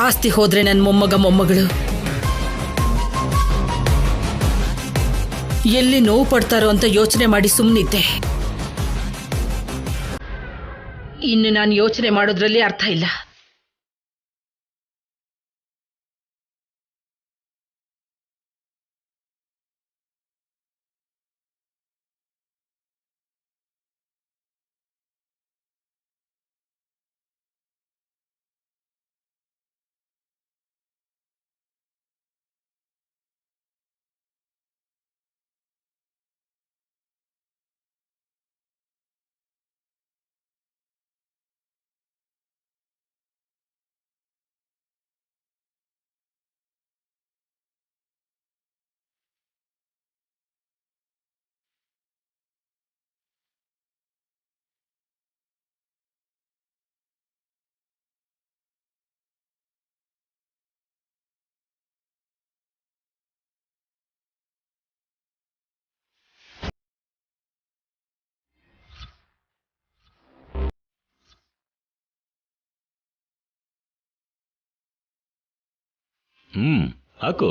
ಆಸ್ತಿ ಹೋದ್ರೆ ನನ್ನ ಮೊಮ್ಮಗ ಮೊಮ್ಮಗಳು ಎಲ್ಲಿ ನೋವು ಪಡ್ತಾರೋ ಅಂತ ಯೋಚನೆ ಮಾಡಿ ಸುಮ್ಮನಿದ್ದೆ. ಇನ್ನು ನಾನು ಯೋಚನೆ ಮಾಡೋದ್ರಲ್ಲಿ ಅರ್ಥ ಇಲ್ಲ. ಹಾಕು.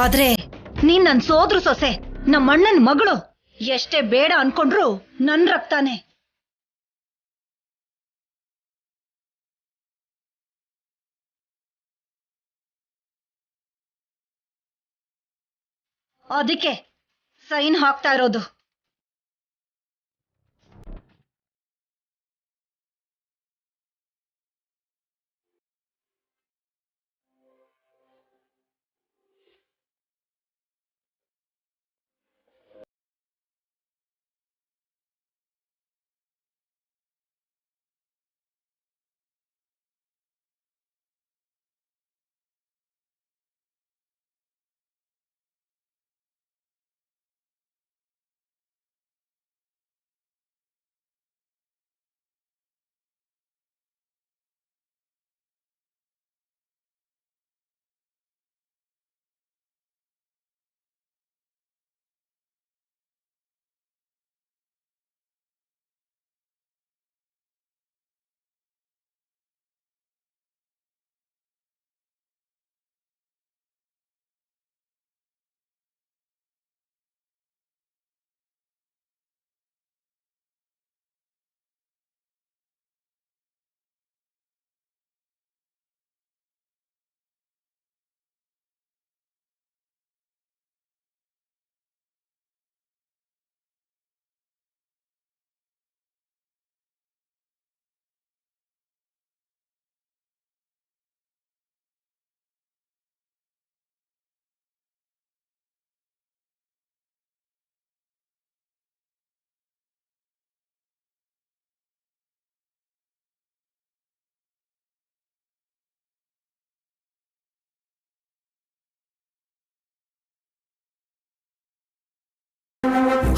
ಆದ್ರೆ ನೀನ್ ನನ್ ಸೋದ್ರ ಸೊಸೆ, ನಮ್ಮಣ್ಣನ್ ಮಗಳು. ಎಷ್ಟೇ ಬೇಡ ಅನ್ಕೊಂಡ್ರು ನನ್ ರಕ್ತಾನೆ. ಅದಕ್ಕೆ ಸೈನ್ ಹಾಕ್ತಾ ಇರೋದು.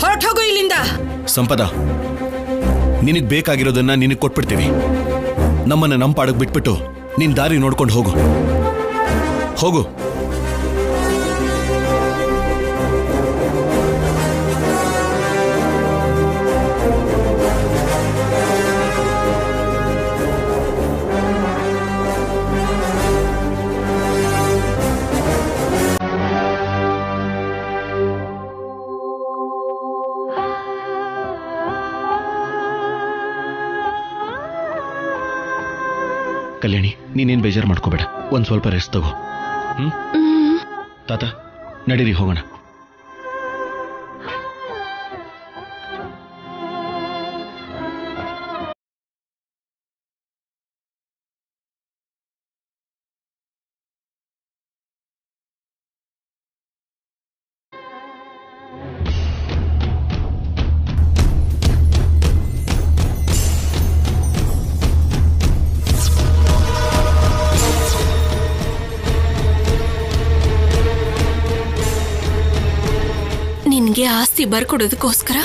ಹೊರಟೋಗು ಇಲ್ಲಿಂದ. ಸಂಪದ, ನಿನಗ್ ಬೇಕಾಗಿರೋದನ್ನ ನಿನಗ್ ಕೊಟ್ಬಿಡ್ತೀವಿ. ನಮ್ಮನ್ನ ನಮ್ಮ ಪಾಡಕ್ ಬಿಟ್ಬಿಟ್ಟು ನಿನ್ ದಾರಿ ನೋಡ್ಕೊಂಡು ಹೋಗು. ಹೋಗು. ಕಲ್ಯಾಣಿ, ನೀನೇನ್ ಬೇಜಾರು ಮಾಡ್ಕೋಬೇಡ. ಒಂದ್ ಸ್ವಲ್ಪ ರೆಸ್ಟ್ ತಗೋ. ತಾತ, ನಡೀರಿ ಹೋಗೋಣ. ನಿನ್ಗೆ ಆಸ್ತಿ ಬರ್ಕೊಡೋದಕ್ಕೋಸ್ಕರ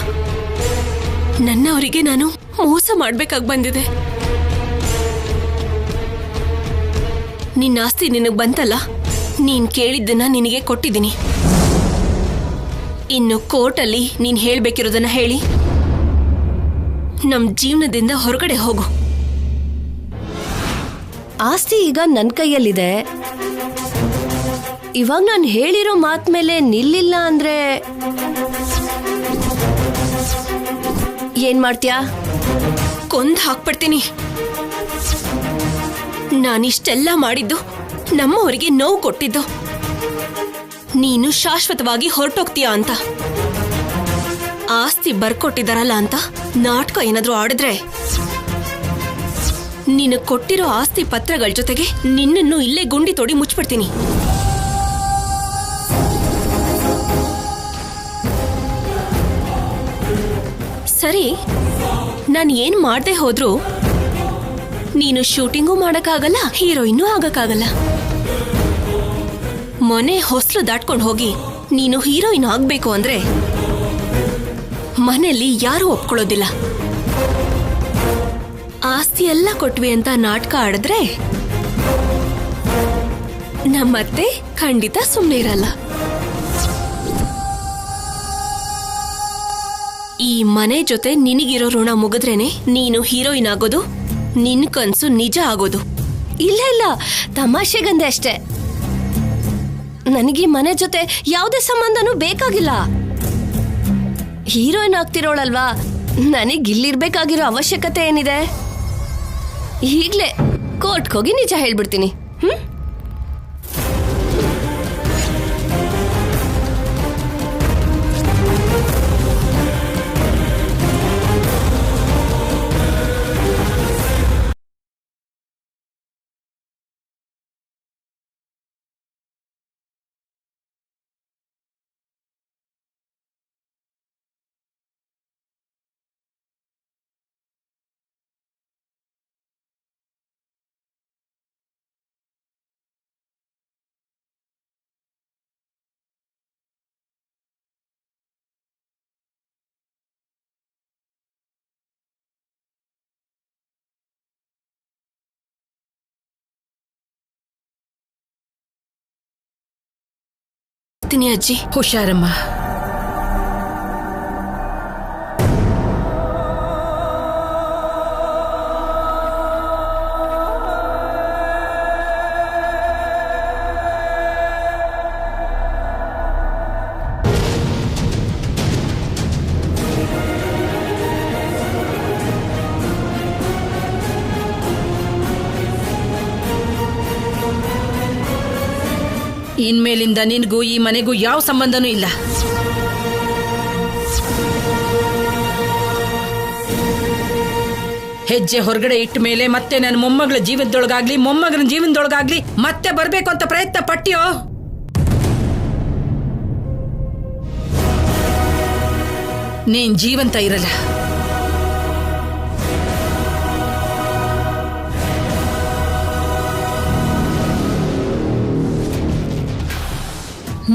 ನನ್ನವರಿಗೆ ನಾನು ಮೋಸ ಮಾಡ್ಬೇಕಾಗಿ ಬಂದಿದೆ. ನಿನ್ನ ಆಸ್ತಿ ನಿನಗ್ ಬಂತಲ್ಲ, ನೀನ್ ಕೇಳಿದ್ದನ್ನ ನಿನಗೆ ಕೊಟ್ಟಿದ್ದೀನಿ. ಇನ್ನು ಕೋರ್ಟಲ್ಲಿ ನೀನ್ ಹೇಳ್ಬೇಕಿರೋದನ್ನ ಹೇಳಿ ನಮ್ ಜೀವನದಿಂದ ಹೊರಗಡೆ ಹೋಗು. ಆಸ್ತಿ ಈಗ ನನ್ನ ಕೈಯಲ್ಲಿದೆ. ಇವಾಗ ನಾನು ಹೇಳಿರೋ ಮಾತ್ ಮೇಲೆ ನಿಲ್ಲಿಲ್ಲ ಅಂದ್ರೆ ಏನ್ ಮಾಡ್ತೀಯಾ? ಕೊಂದ್ ಹಾಕ್ಬಿಡ್ತೀನಿ. ನಾನಿಷ್ಟೆಲ್ಲ ಮಾಡಿದ್ದು ನಮ್ಮವರಿಗೆ ನೋವು ಕೊಟ್ಟಿದ್ದು ನೀನು ಶಾಶ್ವತವಾಗಿ ಹೊರಟೋಗ್ತೀಯಾ ಅಂತ. ಆಸ್ತಿ ಬರ್ಕೊಟ್ಟಿದಾರಲ್ಲ ಅಂತ ನಾಟಕ ಏನಾದ್ರೂ ಆಡಿದ್ರೆ ನೀನು ಕೊಟ್ಟಿರೋ ಆಸ್ತಿ ಪತ್ರಗಳ ಜೊತೆಗೆ ನಿನ್ನನ್ನು ಇಲ್ಲೇ ಗುಂಡಿ ತೋಡಿ ಮುಚ್ಚಿಬಿಡ್ತೀನಿ. ಸರಿ, ನಾನು ಏನ್ ಮಾಡ್ದೆ ಹೋದ್ರು ನೀನು ಶೂಟಿಂಗೂ ಮಾಡಕ್ಕಾಗಲ್ಲ, ಹೀರೋಯಿನ್ನೂ ಆಗಕ್ಕಾಗಲ್ಲ. ಮನೆ ಹೊಸ್ಲು ದಾಟ್ಕೊಂಡು ಹೋಗಿ ನೀನು ಹೀರೋಯಿನ್ ಆಗ್ಬೇಕು ಅಂದ್ರೆ ಮನೆಯಲ್ಲಿ ಯಾರೂ ಒಪ್ಕೊಳ್ಳೋದಿಲ್ಲ. ಆಸ್ತಿ ಎಲ್ಲ ಕೊಟ್ವಿ ಅಂತ ನಾಟಕ ಆಡಿದ್ರೆ ನಮ್ಮತ್ತೆ ಖಂಡಿತ ಸುಮ್ಮನೆ ಇರಲ್ಲ. ಈ ಮನೆ ಜೊತೆ ನಿನಗಿರೋ ಋಣ ಮುಗಿದ್ರೇನೆ ನೀನು ಹೀರೋಯಿನ್ ಆಗೋದು, ನಿನ್ ಕನ್ಸು ನಿಜ ಆಗೋದು. ಇಲ್ಲ ಇಲ್ಲ, ತಮಾಷೆಗಂದೆ ಅಷ್ಟೇ. ನನಗೆ ಮನೆ ಜೊತೆ ಯಾವುದೇ ಸಂಬಂಧನೂ ಬೇಕಾಗಿಲ್ಲ. ಹೀರೋಯಿನ್ ಆಗ್ತಿರೋಳಲ್ವಾ, ನನಗಿಲ್ಲಿರ್ಬೇಕಾಗಿರೋ ಅವಶ್ಯಕತೆ ಏನಿದೆ? ಈಗ್ಲೇ ಕೋರ್ಟ್ಗೆ ಹೋಗಿ ನಿಜ ಹೇಳ್ಬಿಡ್ತೀನಿ. ಅಜ್ಜಿ, ಹುಷಾರಮ್ಮ. ಇನ್ಮೇಲಿಂದ ನಿನಗೂ ಈ ಮನೆಗೂ ಯಾವ ಸಂಬಂಧನೂ ಇಲ್ಲ. ಹೆಜ್ಜೆ ಹೊರಗಡೆ ಇಟ್ಟ ಮೇಲೆ ಮತ್ತೆ ನನ್ನ ಮೊಮ್ಮಗಳ ಜೀವನದೊಳಗಾಗ್ಲಿ ಮೊಮ್ಮಗನ ಜೀವನದೊಳಗಾಗ್ಲಿ ಮತ್ತೆ ಬರ್ಬೇಕು ಅಂತ ಪ್ರಯತ್ನ ಪಟ್ಟಿಯೋ, ನೀನ್ ಜೀವಂತ ಇರಲ್ಲ.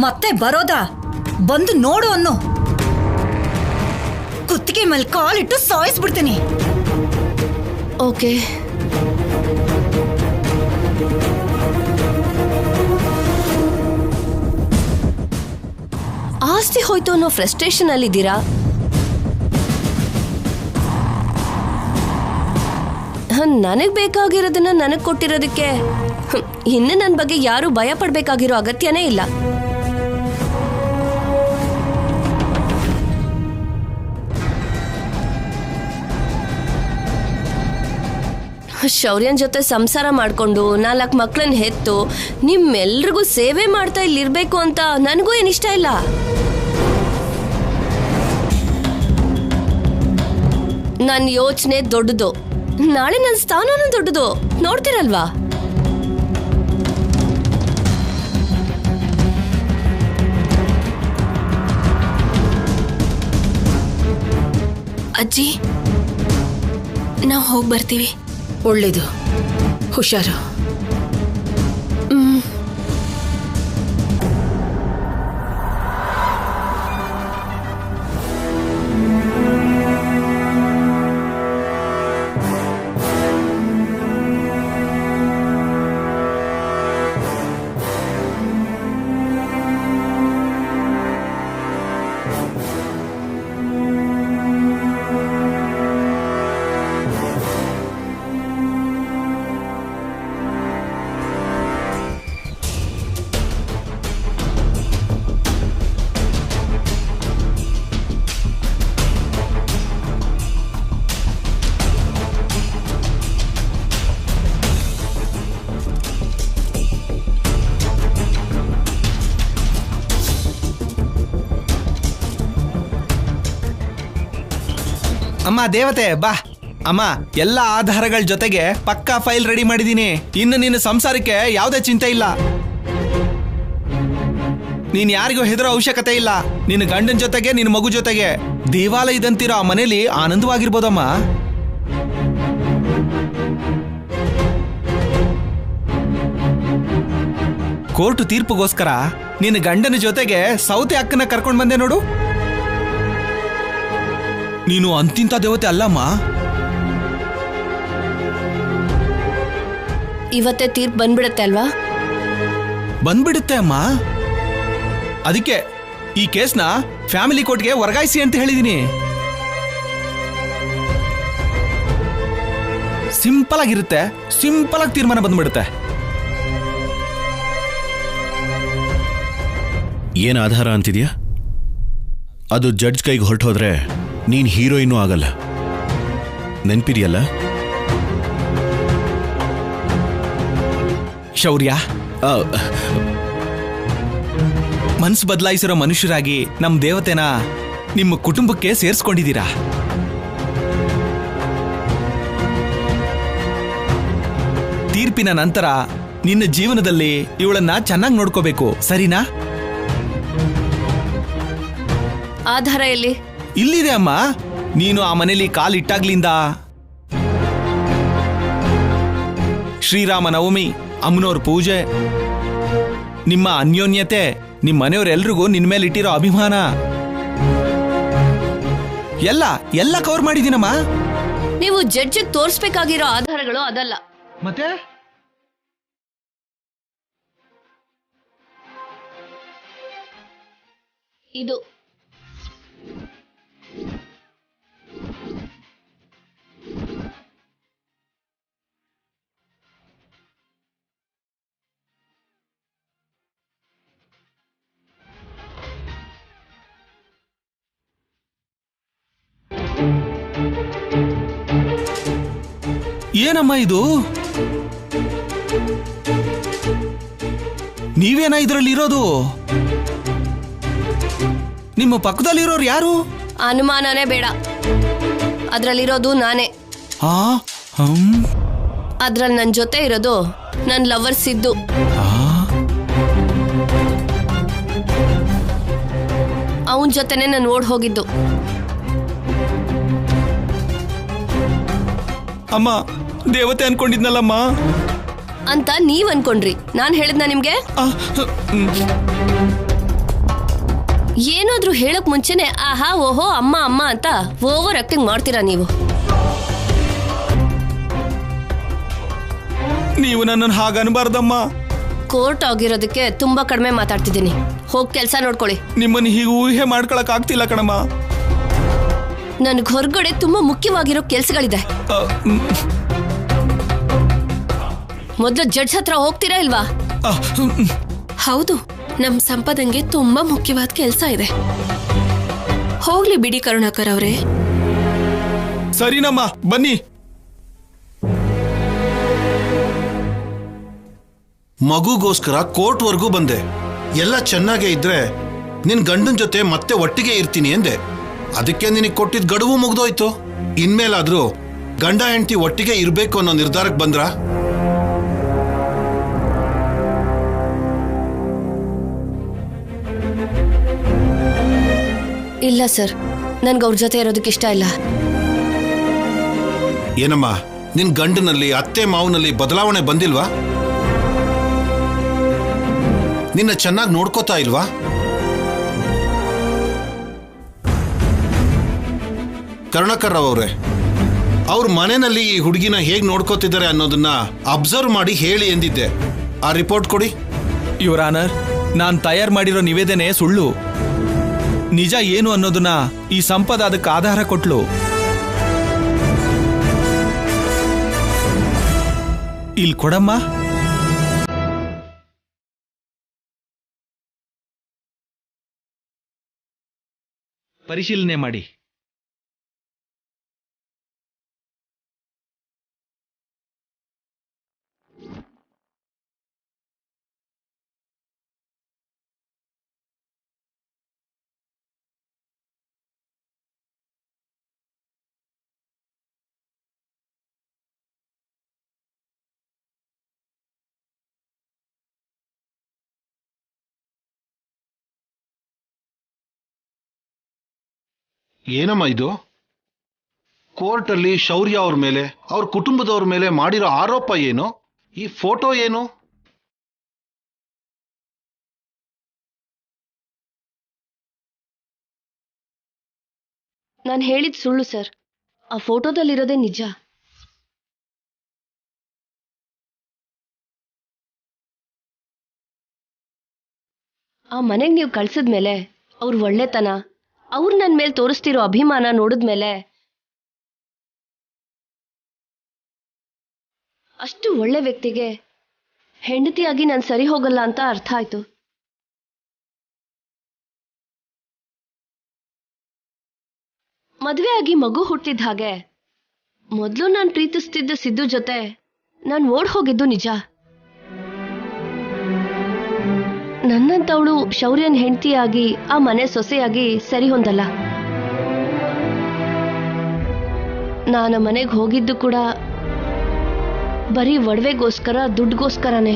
ಮತ್ತೆ ಬರೋದಾ? ಬಂದು ನೋಡು ಅನ್ನೋ. ಕುತ್ತಿಗೆ ಮೇಲೆ ಕಾಲಿಟ್ಟು ಸಾಯಿಸ್ಬಿಡ್ತೀನಿ. ಓಕೆ, ಆಸ್ತಿ ಹೋಯ್ತು ಅನ್ನೋ ಫ್ರಸ್ಟ್ರೇಷನ್ ಅಲ್ಲಿದ್ದೀರಾ? ನನಗ್ ಬೇಕಾಗಿರೋದನ್ನ ನನಗ್ ಕೊಟ್ಟಿರೋದಕ್ಕೆ ಇನ್ನು ನನ್ನ ಬಗ್ಗೆ ಯಾರು ಭಯ ಪಡ್ಬೇಕಾಗಿರೋ ಅಗತ್ಯನೇ ಇಲ್ಲ. ಶೌರ್ಯನ್ ಜೊತೆ ಸಂಸಾರ ಮಾಡ್ಕೊಂಡು 4 ಮಕ್ಕಳನ್ನ ಹೆತ್ತು ನಿಮ್ಮೆಲ್ರಿಗೂ ಸೇವೆ ಮಾಡ್ತಾ ಇಲ್ಲಿರ್ಬೇಕು ಅಂತ ನನಗೂ ಏನಿಷ್ಟ ಇಲ್ಲ. ನನ್ನ ಯೋಚನೆ ದೊಡ್ಡದು, ನಾಳೆ ನನ್ನ ಸ್ಥಾನನೂ ದೊಡ್ಡದು. ನೋಡ್ತಿರಲ್ವಾ? ಅಜ್ಜಿ, ನಾವು ಹೋಗಿ ಬರ್ತೀವಿ. ಒಳ್ಳೇದು, ಹುಷಾರು. ಅಮ್ಮ ದೇವತೆ ಬಾ. ಅಮ್ಮ, ಎಲ್ಲ ಆಧಾರಗಳ ಜೊತೆಗೆ ಪಕ್ಕಾ ಫೈಲ್ ರೆಡಿ ಮಾಡಿದೀನಿ. ಇನ್ನು ನಿನ್ನ ಸಂಸಾರಕ್ಕೆ ಯಾವುದೇ ಚಿಂತೆ ಇಲ್ಲ. ನೀನ್ ಯಾರಿಗೂ ಹೆದರೋ ಅವಶ್ಯಕತೆ ಇಲ್ಲ. ನಿನ್ನ ಗಂಡನ ಜೊತೆಗೆ ನಿನ್ನ ಮಗು ಜೊತೆಗೆ ದೇವಾಲಯದಂತಿರೋ ಆ ಮನೇಲಿ ಆನಂದವಾಗಿರ್ಬೋದಮ್ಮ. ಕೋರ್ಟ್ ತೀರ್ಪುಗೋಸ್ಕರ ನಿನ್ನ ಗಂಡನ ಜೊತೆಗೆ ಸೌತೆ ಅಕ್ಕನ ಕರ್ಕೊಂಡ್ ಬಂದೆ ನೋಡು. ನೀನು ಅಂತಿಂತ ದೇವತೆ ಅಲ್ಲಮ್ಮ. ಇವತ್ತೇ ತೀರ್ಪು ಬಂದ್ಬಿಡತ್ತೆ ಅಲ್ವಾ? ಬಂದ್ಬಿಡುತ್ತೆ ಅಮ್ಮ. ಅದಕ್ಕೆ ಈ ಕೇಸ್ನ ಫ್ಯಾಮಿಲಿ ಕೋರ್ಟ್ಗೆ ವರ್ಗಾಯಿಸಿ ಅಂತ ಹೇಳಿದೀನಿ. ಸಿಂಪಲ್ ಆಗಿರುತ್ತೆ, ಸಿಂಪಲ್ ಆಗಿ ತೀರ್ಮಾನ ಬಂದ್ಬಿಡುತ್ತೆ. ಏನ್ ಆಧಾರ ಅಂತಿದ್ಯಾ? ಅದು ಜಡ್ಜ್ ಕೈಗೆ ಹೊರಟೋದ್ರೆ ನೀನ್ ಹೀರೋಯಿನೂ ಆಗಲ್ಲ. ನೆನ್ಪಿದೆಯಲ್ಲ? ಶೌರ್ಯ, ಮನ್ಸು ಬದಲಾಯಿಸಿರೋ ಮನುಷ್ಯರಾಗಿ ನಮ್ ದೇವತೆನ ನಿಮ್ಮ ಕುಟುಂಬಕ್ಕೆ ಸೇರಿಸ್ಕೊಂಡಿದ್ದೀರಾ. ತೀರ್ಪಿನ ನಂತರ ನಿನ್ನ ಜೀವನದಲ್ಲಿ ಇವಳನ್ನ ಚೆನ್ನಾಗಿ ನೋಡ್ಕೋಬೇಕು, ಸರಿನಾ? ಆಧಾರ ಎಲ್ಲಿ? ಇಲ್ಲಿದೆ ಅಮ್ಮ. ನೀನು ಆ ಮನೇಲಿ ಕಾಲಿಟ್ಟಾಗ್ಲಿಂದ ಶ್ರೀರಾಮ ನವಮಿ, ಅಮ್ಮನವ್ರ ಪೂಜೆ, ನಿಮ್ಮ ಅನ್ಯೋನ್ಯತೆ, ನಿಮ್ಮ ಮನೆಯವರೆಲ್ರಿಗೂ ನಿನ್ ಮೇಲೆ ಇಟ್ಟಿರೋ ಅಭಿಮಾನ ಎಲ್ಲ ಎಲ್ಲ ಕವರ್ ಮಾಡಿದೀನಮ್ಮ. ನೀವು ಜಡ್ಜಿಗೆ ತೋರಿಸ್ಬೇಕಾಗಿರೋ ಆಧಾರಗಳು ಅದಲ್ಲ. ಮತ್ತೆ ಇದು ಏನಮ್ಮ ಇದು? ನೀವೇನ ಇದರಲ್ಲಿ ಇರೋದು? ನಿಮ್ಮ ಪಕ್ಕದಲ್ಲಿರೋರು ಯಾರು? ಅನುಮಾನನೇ ಬೇಡ, ಅದ್ರಲ್ಲಿರೋದು ನಾನೇ. ಅದ್ರಲ್ಲಿ ನನ್ನ ಜೊತೆ ಇರೋದು ನನ್ನ ಲವರ್ ಸಿದ್ದು. ಅವನ ಜೊತೆನೆ ನಾನು ಓಡ್ ಹೋಗಿದ್ದು. ಅಮ್ಮ, ದೇವತೆ ಅನ್ಕೊಂಡಿದ್ನಲ್ಲಮ್ಮ ಅಂತ ನೀವ್ ಅನ್ಕೊಂಡ್ರಿ. ನಾನ್ ಹೇಳಿದ್ನ ನಿಮ್ಗೆ? ಏನಾದ್ರೂ ಹೇಳಕ್ ಮುಂಚೆನೆ ಆಹಾ ಓಹೋ ಅಮ್ಮ ಅಮ್ಮ ಅಂತ ಓವರ್ ಆಕ್ಟಿಂಗ್ ಮಾಡ್ತೀರಾ ನೀವು. ನೀವು ನನ್ನನ್ನು ಹಾಗ ಅನ್ಬಾರ್ದಮ್ಮ. ಕೋರ್ಟ್ ಆಗಿರೋದಕ್ಕೆ ತುಂಬಾ ಕಡಿಮೆ ಮಾತಾಡ್ತಿದ್ದೀನಿ. ಹೋಗ್ ಕೆಲ್ಸ ನೋಡ್ಕೊಳ್ಳಿ. ನಿಮ್ಮನ್ನು ಹೀಗೆ ಊಹೆ ಮಾಡ್ಕೊಳಕ್ ಆಗ್ತಿಲ್ಲ ಕಣಮ್ಮ. ನನ್ಗೆ ಹೊರಗಡೆ ತುಂಬಾ ಮುಖ್ಯವಾಗಿರೋ ಕೆಲ್ಸಗಳಿದೆ. ಮೊದ್ಲು ಜಡ್ಜ್ ಹತ್ರ ಹೋಗ್ತೀರಾ ಇಲ್ವಾ? ಹೌದು, ನಮ್ ಸಂಪದಂಗೆ ತುಂಬಾ ಮುಖ್ಯವಾದ ಕೆಲಸ ಇದೆ. ಹೋಗ್ಲಿ ಬಿಡಿ ಕರುಣಾಕರ್ ಅವರೇ. ಸರಿನಮ್ಮ, ಬನ್ನಿ. ಮಗುಗೋಸ್ಕರ ಕೋರ್ಟ್ವರೆಗೂ ಬಂದೆ. ಎಲ್ಲ ಚೆನ್ನಾಗೇ ಇದ್ರೆ ನಿನ್ ಗಂಡನ ಜೊತೆ ಮತ್ತೆ ಒಟ್ಟಿಗೆ ಇರ್ತೀನಿ ಎಂದೆ. ಅದಕ್ಕೆ ನಿನಗೆ ಕೊಟ್ಟಿದ್ದ ಗಡುವು ಮುಗ್ದೋಯ್ತು. ಇನ್ಮೇಲಾದ್ರೂ ಗಂಡ ಹೆಂಡತಿ ಒಟ್ಟಿಗೆ ಇರ್ಬೇಕು ಅನ್ನೋ ನಿರ್ಧಾರಕ್ಕೆ ಬಂದ್ರ? ಇಲ್ಲ ಸರ್, ನನ್ಗೆ ಅವ್ರ ಜೊತೆ ಇರೋದಕ್ಕೆ ಇಷ್ಟ ಇಲ್ಲ. ಏನಮ್ಮ, ನಿನ್ ಗಂಡನಲ್ಲಿ ಅತ್ತೆ ಮಾವನಲ್ಲಿ ಬದಲಾವಣೆ ಬಂದಿಲ್ವಾ? ನಿನ್ನ ಚೆನ್ನಾಗಿ ನೋಡ್ಕೋತಾ ಇಲ್ವಾ? ಕರುಣಾಕರ್ ರಾವ್ ಅವರೇ, ಅವ್ರ ಮನೆಯಲ್ಲಿ ಈ ಹುಡುಗಿನ ಹೇಗೆ ನೋಡ್ಕೋತಿದ್ದಾರೆ ಅನ್ನೋದನ್ನ ಅಬ್ಸರ್ವ್ ಮಾಡಿ ಹೇಳಿ ಎಂದಿದ್ದೆ. ಆ ರಿಪೋರ್ಟ್ ಕೊಡಿ. ಯುವರ್ ಆನರ್, ನಾನ್ ತಯಾರು ಮಾಡಿರೋ ನಿವೇದನೆ ಸುಳ್ಳು. ನಿಜ ಏನು ಅನ್ನೋದನ್ನ ಈ ಸಂಪದ ಅದಕ್ಕೆ ಆಧಾರ ಕೊಟ್ಲು. ಇಲ್ಲಿ ಕೊಡಮ್ಮ. ಪರಿಶೀಲನೆ ಮಾಡಿ. ಏನಮ್ಮ ಇದು? ಕೋರ್ಟಲ್ಲಿ ಶೌರ್ಯ ಅವ್ರ ಮೇಲೆ, ಅವ್ರ ಕುಟುಂಬದವ್ರ ಮೇಲೆ ಮಾಡಿರೋ ಆರೋಪ ಏನು? ಈ ಫೋಟೋ ಏನು? ನಾನು ಹೇಳಿದ ಸುಳ್ಳು ಸರ್. ಆ ಫೋಟೋದಲ್ಲಿರೋದೇ ನಿಜ. ಆ ಮನೆಗೆ ನೀವು ಕಳ್ಸಿದ್ಮೇಲೆ ಅವ್ರ ಒಳ್ಳೆತನ, ಅವ್ರು ನನ್ನ ಮೇಲೆ ತೋರಿಸ್ತಿರೋ ಅಭಿಮಾನ ನೋಡಿದ್ಮೇಲೆ ಅಷ್ಟು ಒಳ್ಳೆ ವ್ಯಕ್ತಿಗೆ ಹೆಂಡತಿಯಾಗಿ ನಾನು ಸರಿ ಹೋಗಲ್ಲ ಅಂತ ಅರ್ಥ ಆಯ್ತು. ಮದುವೆ ಆಗಿ ಮಗು ಹುಟ್ಟಿದ ಹಾಗೆ ಮೊದಲು ನಾನು ಪ್ರೀತಿಸ್ತಿದ್ದ ಸಿದ್ದು ಜೊತೆ ನಾನು ಓಡ್ ಹೋಗಿದ್ದು ನಿಜ. ನನ್ನಂತವಳು ಶೌರ್ಯನ್ ಹೆಂಡತಿಯಾಗಿ ಆ ಮನೆ ಸೊಸೆಯಾಗಿ ಸರಿ ಹೊಂದಲ್ಲ. ನಾನು ಮನೆಗೆ ಹೋಗಿದ್ದು ಕೂಡ ಬರೀ ಒಡವೆಗೋಸ್ಕರ, ದುಡ್ಡುಗೋಸ್ಕರನೇ.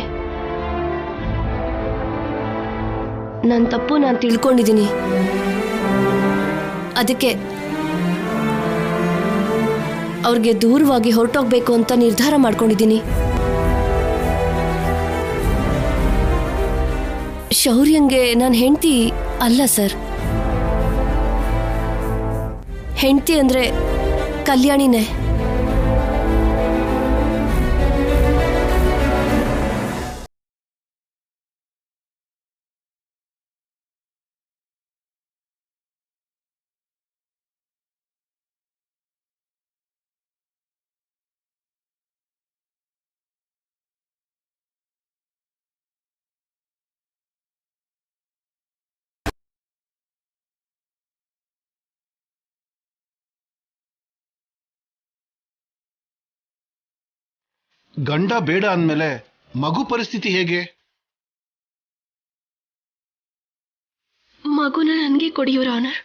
ನನ್ನ ತಪ್ಪು ನಾನು ತಿಳ್ಕೊಂಡಿದ್ದೀನಿ. ಅದಕ್ಕೆ ಅವ್ರಿಗೆ ದೂರವಾಗಿ ಹೊರಟೋಗ್ಬೇಕು ಅಂತ ನಿರ್ಧಾರ ಮಾಡ್ಕೊಂಡಿದ್ದೀನಿ. ಶೌರ್ಯಂಗೆ ನಾನು ಹೆಂಡತಿ ಅಲ್ಲ ಸರ್. ಹೆಂಡತಿ ಅಂದ್ರೆ ಕಲ್ಯಾಣಿನೇ. ಗಂಡ ಬೇಡ ಅಂದ್ಮೇಲೆ ಮಗು ಪರಿಸ್ಥಿತಿ ಹೇಗೆ? ಮಗುನ ನನಗೆ ಕೊಡಿ ಯುವರ್ ಆನರ್.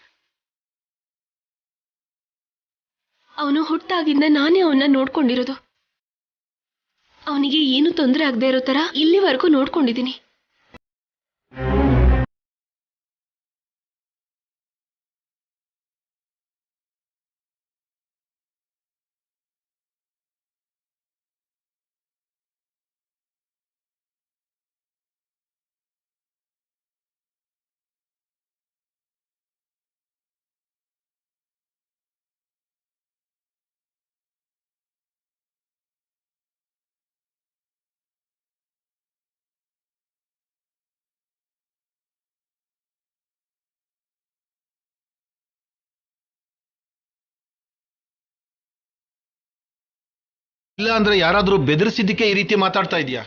ಅವನು ಹುಟ್ಟಾಗಿಂದ ನಾನೇ ಅವನ್ನ ನೋಡ್ಕೊಂಡಿರೋದು. ಅವನಿಗೆ ಏನು ತೊಂದರೆ ಆಗದೆ ಇರೋ ತರ ಇಲ್ಲಿವರೆಗೂ ನೋಡ್ಕೊಂಡಿದ್ದೀನಿ. ಇಲ್ಲ ಅಂದ್ರೆ ಯಾರಾದ್ರೂ ಬೆದರಿಸಿದ್ದಕ್ಕೆ ಈ ರೀತಿ ಮಾತಾಡ್ತಾ ಇದೀಯಾ?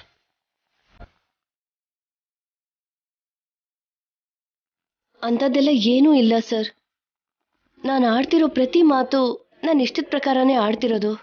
ಅಂಥದ್ದೆಲ್ಲ ಏನೂ ಇಲ್ಲ ಸರ್. ನಾನು ಆಡ್ತಿರೋ ಪ್ರತಿ ಮಾತು ನನ್ನ ಇಷ್ಟದ ಪ್ರಕಾರನೇ ಆಡ್ತಿರೋದು.